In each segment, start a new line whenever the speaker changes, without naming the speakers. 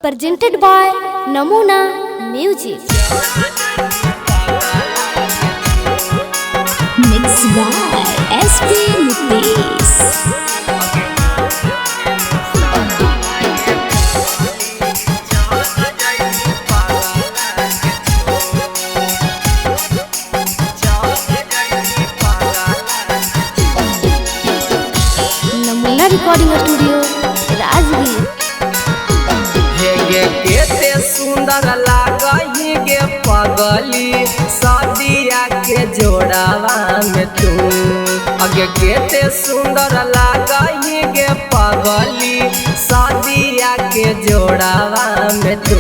Presented by Namuna Music.
Mixed by SP Nitesh.
Namuna Recording Studio, Rajgir.
हे केते सुंदर लागही गे पगली सदिया के जोड़ावा में तू अगे केते सुंदर लागही गे पगली सदिया के जोड़ावा में तू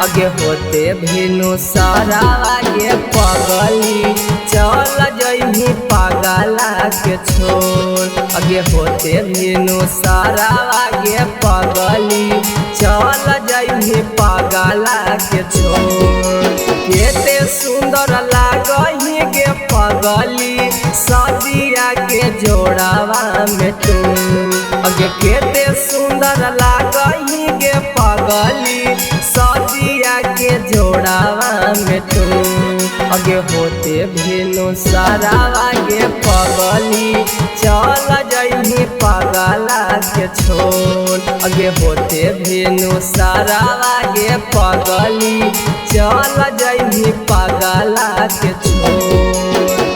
अगे होते भिनु सारावा गे पगली चल जइही पागला के छोड़ अगे होते भिनु सारावा गे पगली चल जइही पागला के छोड़ केते सुंदर लागही गे पगली सदिया के जोड़ावा में तू अगे केते सुंदर लागही गे पगली सदिया के जोड़ावा में तू अगे होते भिनु सारावा गे पगली चल जइही पागला के छोड़ अगे होते भिनु सारावा गे पगली चल जइही पागला के छोड़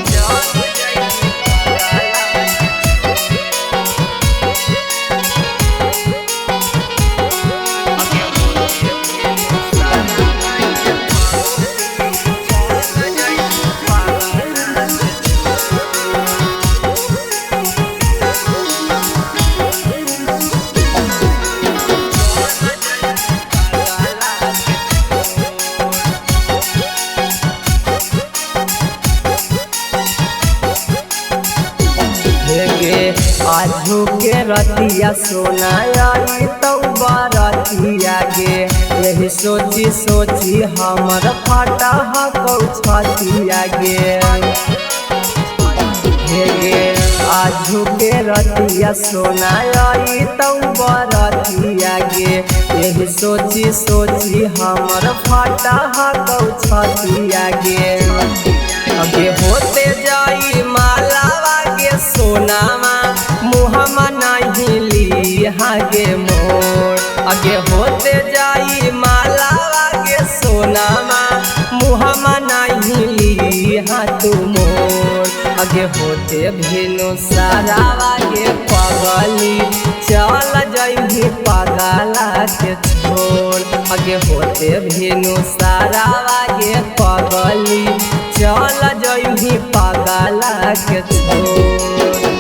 आजू के रतिया सोना आई तो बरतिया गे यही सोची सोची हमर फटा हकौ छतिया गे आजू के रतिया सोना आई तो बरतिया गे यही सोची सोची हमर फटा हकौ छतिया गे अगे होते जाई मालावा गे सोनामा मुहमा नहीं ली हागे मोर अगे होते जाई मालावा गे सोनामा मुहमा नहीं ली हाथू मोर अगे होते भिनु सारावा गे पगली चल जइही पागला के छोड़ अगे होते भिनु सारावा गे पगली चल जइही पागला के छोड़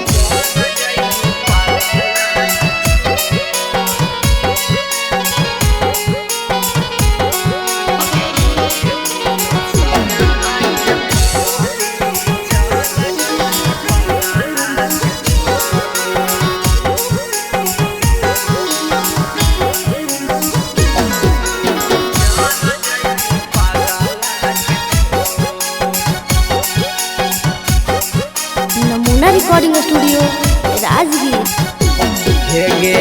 Namuna Recording Studio, Rajgir.
हेगे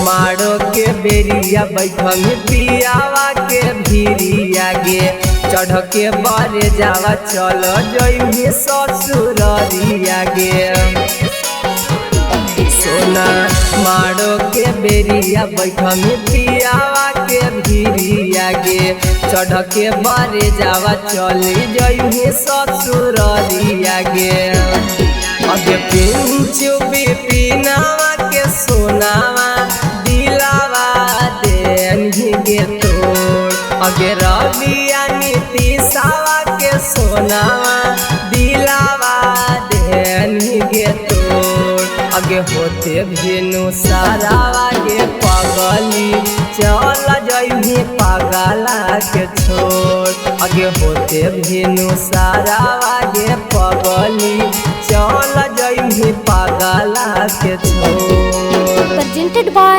मारो के बेरिया बैठम पियावा के भीरिया गे चढ़ के बारे जावा चल जइही ससुररिया गे सोना मारो के बेरिया बैठम पियावा के भीरिया गे चढ़ के बारे जावा चल जइही ससुररिया गे अगे पिंचू बिपिनावा के सोनावा दिलावा देनही गे तोड़ अगे रबिया नीतीशावा के सोनावा दिलावा देनही गे तोड़ अगे होते भिनु सारावा गे पगली चल जइही पागला के छोड़ अगे होते भिनु सारावा गे पगली चल जइही पागला के छोड़
Presented by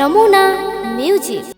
Namuna Music.